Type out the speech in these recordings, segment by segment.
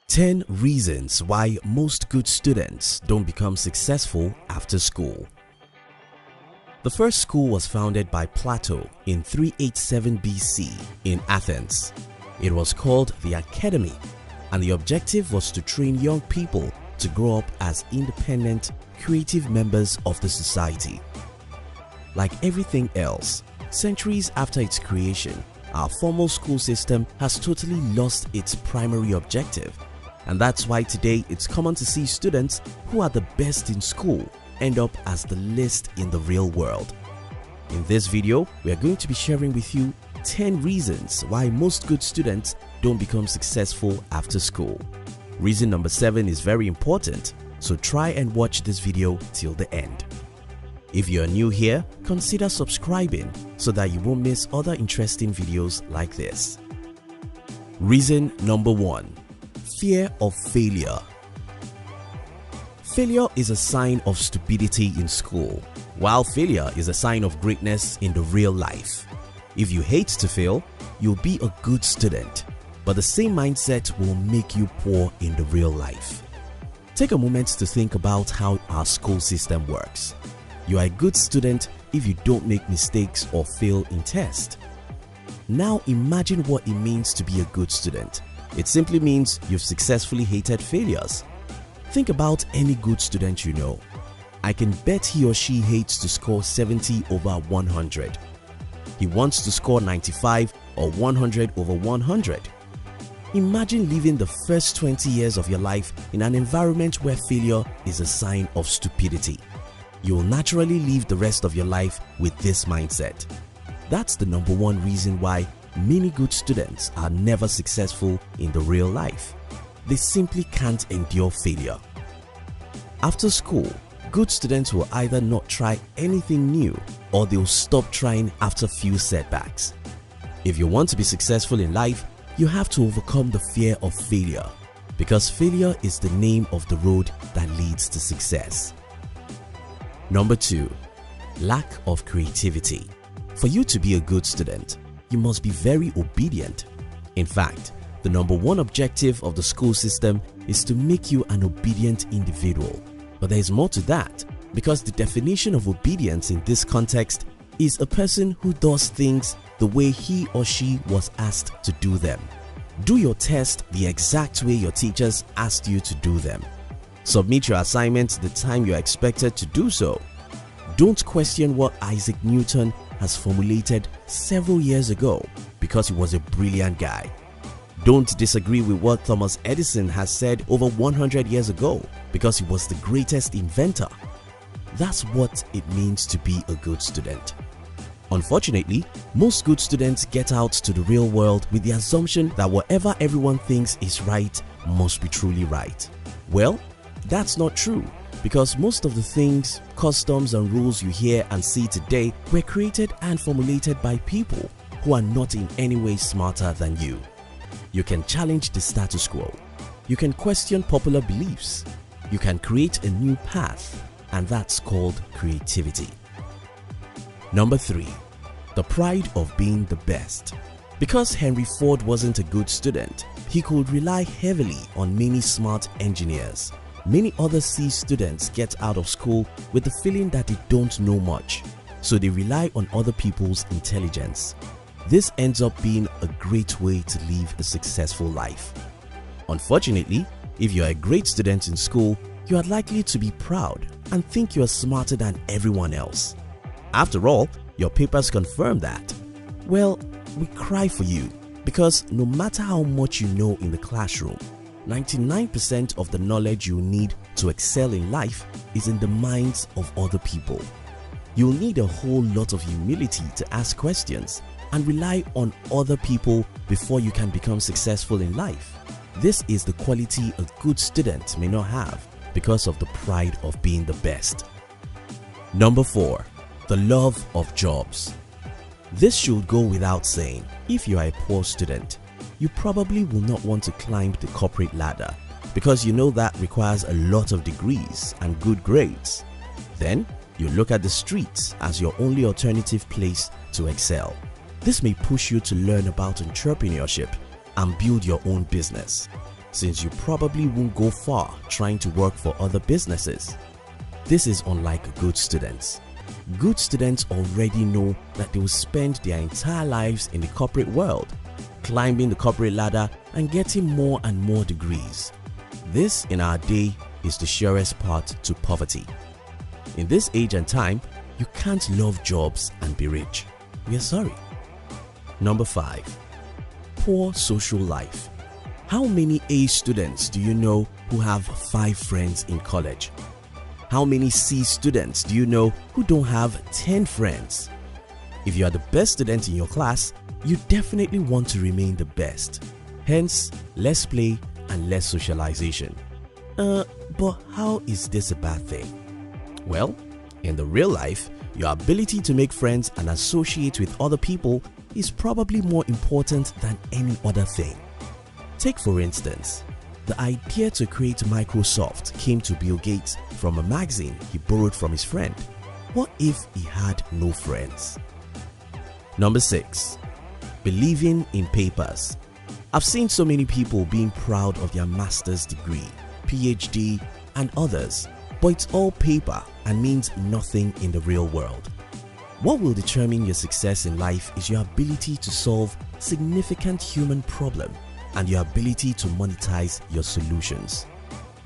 10 reasons why most good students don't become successful after school. The first school was founded by Plato in 387 BC in Athens. It was called the Academy, and the objective was to train young people to grow up as independent, creative members of the society. Like everything else, centuries after its creation, our formal school system has totally lost its primary objective. And that's why today it's common to see students who are the best in school end up as the least in the real world. In this video, we are going to be sharing with you 10 reasons why most good students don't become successful after school. Reason number 7 is very important, so try and watch this video till the end. If you are new here, consider subscribing so that you won't miss other interesting videos like this. Reason number 1. Fear of failure. Failure is a sign of stupidity in school, while failure is a sign of greatness in the real life. If you hate to fail, you'll be a good student, but the same mindset will make you poor in the real life. Take a moment to think about how our school system works. You are a good student if you don't make mistakes or fail in tests. Now imagine what it means to be a good student. It simply means you've successfully hated failures. Think about any good student you know. I can bet he or she hates to score 70 over 100. He wants to score 95 or 100 over 100. Imagine living the first 20 years of your life in an environment where failure is a sign of stupidity. You will naturally live the rest of your life with this mindset. That's the number 1 reason why many good students are never successful in the real life. They simply can't endure failure. After school, good students will either not try anything new or they'll stop trying after few setbacks. If you want to be successful in life, you have to overcome the fear of failure, because failure is the name of the road that leads to success. Number 2. Lack of creativity. For you to be a good student, you must be very obedient. In fact, the number 1 objective of the school system is to make you an obedient individual. But there is more to that, because the definition of obedience in this context is a person who does things the way he or she was asked to do them. Do your test the exact way your teachers asked you to do them. Submit your assignments the time you are expected to do so. Don't question what Isaac Newton has formulated several years ago because he was a brilliant guy. Don't disagree with what Thomas Edison has said over 100 years ago because he was the greatest inventor. That's what it means to be a good student. Unfortunately, most good students get out to the real world with the assumption that whatever everyone thinks is right must be truly right. Well, that's not true, because most of the things, customs and rules you hear and see today were created and formulated by people who are not in any way smarter than you. You can challenge the status quo. You can question popular beliefs. You can create a new path, and that's called creativity. Number 3. The pride of being the best. Because Henry Ford wasn't a good student, he could rely heavily on many smart engineers. Many other C students get out of school with the feeling that they don't know much, so they rely on other people's intelligence. This ends up being a great way to live a successful life. Unfortunately, if you are a great student in school, you are likely to be proud and think you are smarter than everyone else. After all, your papers confirm that. Well, we cry for you, because no matter how much you know in the classroom, 99% of the knowledge you need to excel in life is in the minds of other people. You'll need a whole lot of humility to ask questions and rely on other people before you can become successful in life. This is the quality a good student may not have because of the pride of being the best. Number 4. The love of jobs. This should go without saying. If you are a poor student, you probably will not want to climb the corporate ladder because you know that requires a lot of degrees and good grades. Then you look at the streets as your only alternative place to excel. This may push you to learn about entrepreneurship and build your own business. since you probably won't go far trying to work for other businesses. This is unlike good students. Good students already know that they will spend their entire lives in the corporate world, climbing the corporate ladder and getting more and more degrees. This, in our day, is the surest path to poverty. In this age and time, you can't love jobs and be rich. We are sorry. Number 5. Poor social life. How many A students do you know who have 5 friends in college? How many C students do you know who don't have 10 friends? If you are the best student in your class, you definitely want to remain the best. Hence, less play and less socialization. But how is this a bad thing? Well, in the real life, your ability to make friends and associate with other people is probably more important than any other thing. Take for instance, the idea to create Microsoft came to Bill Gates from a magazine he borrowed from his friend. What if he had no friends? Number 6. Believing in papers. I've seen so many people being proud of their master's degree, PhD and others, but it's all paper and means nothing in the real world. What will determine your success in life is your ability to solve significant human problems and your ability to monetize your solutions.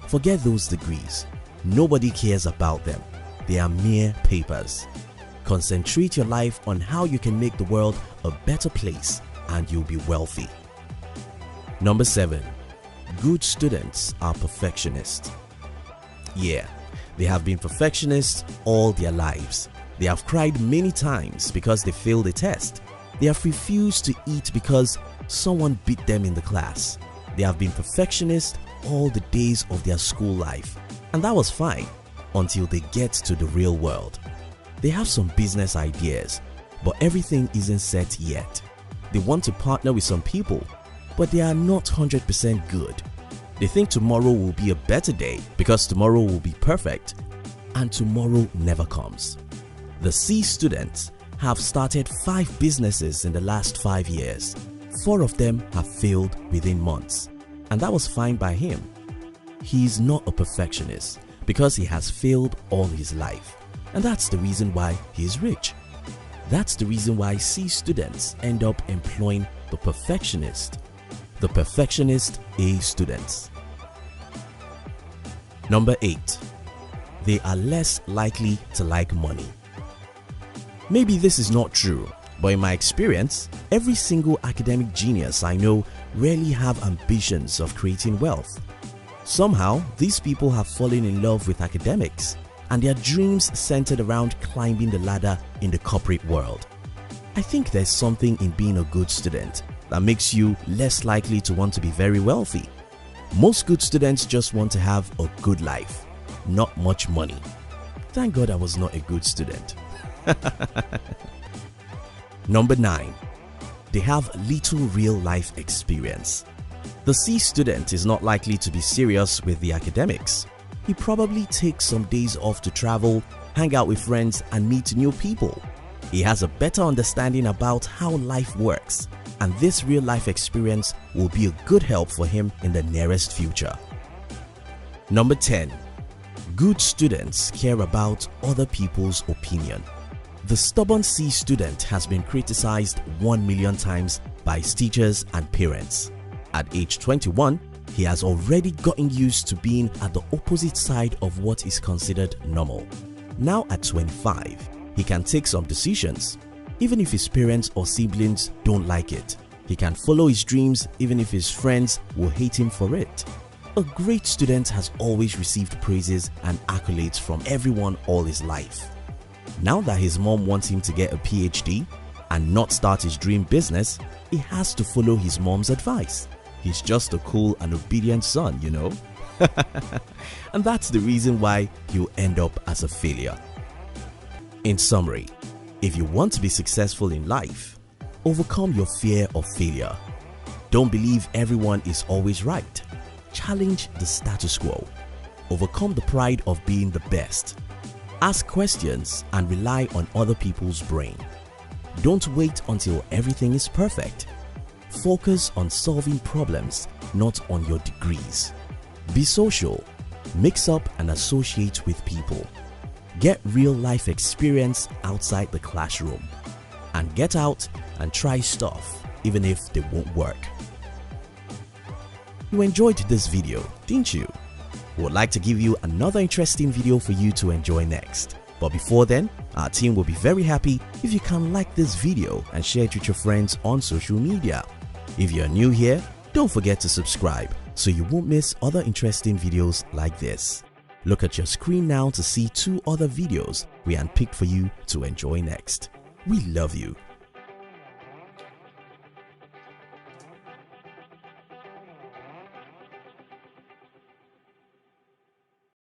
Forget those degrees. Nobody cares about them. They are mere papers. Concentrate your life on how you can make the world a better place and you'll be wealthy. Number 7. Good students are perfectionists. Yeah, they have been perfectionists all their lives. They have cried many times because they failed a test. They have refused to eat because someone beat them in the class. They have been perfectionists all the days of their school life, and that was fine until they get to the real world. They have some business ideas, but everything isn't set yet. They want to partner with some people, but they are not 100% good. They think tomorrow will be a better day because tomorrow will be perfect, and tomorrow never comes. The C students have started 5 businesses in the last 5 years. 4 of them have failed within months, and that was fine by him. He is not a perfectionist because he has failed all his life, and that's the reason why he is rich. That's the reason why C students end up employing the perfectionist A students. Number 8. They are less likely to like money. Maybe this is not true, but in my experience, every single academic genius I know rarely have ambitions of creating wealth. Somehow, these people have fallen in love with academics and their dreams centered around climbing the ladder in the corporate world. I think there's something in being a good student that makes you less likely to want to be very wealthy. Most good students just want to have a good life, not much money. Thank God I was not a good student. Number 9. They have little real life experience. The C student is not likely to be serious with the academics. He probably takes some days off to travel, hang out with friends and meet new people. He has a better understanding about how life works, and this real life experience will be a good help for him in the nearest future. Number 10. Good students care about other people's opinion. The stubborn C student has been criticized 1 million times by his teachers and parents. At age 21, he has already gotten used to being at the opposite side of what is considered normal. Now at 25, he can take some decisions, even if his parents or siblings don't like it. He can follow his dreams even if his friends will hate him for it. A great student has always received praises and accolades from everyone all his life. Now that his mom wants him to get a PhD and not start his dream business, he has to follow his mom's advice. He's just a cool and obedient son, you know. And that's the reason why he'll end up as a failure. In summary, if you want to be successful in life, overcome your fear of failure. Don't believe everyone is always right. Challenge the status quo. Overcome the pride of being the best. Ask questions and rely on other people's brain. Don't wait until everything is perfect. Focus on solving problems not on your degrees. Be social, mix up and associate with people. Get real life experience outside the classroom. And get out and try stuff even if they won't work. You enjoyed this video, didn't you? We would like to give you another interesting video for you to enjoy next. But before then, our team will be very happy if you can like this video and share it with your friends on social media. If you're new here, don't forget to subscribe so you won't miss other interesting videos like this. Look at your screen now to see 2 other videos we handpicked for you to enjoy next. We love you.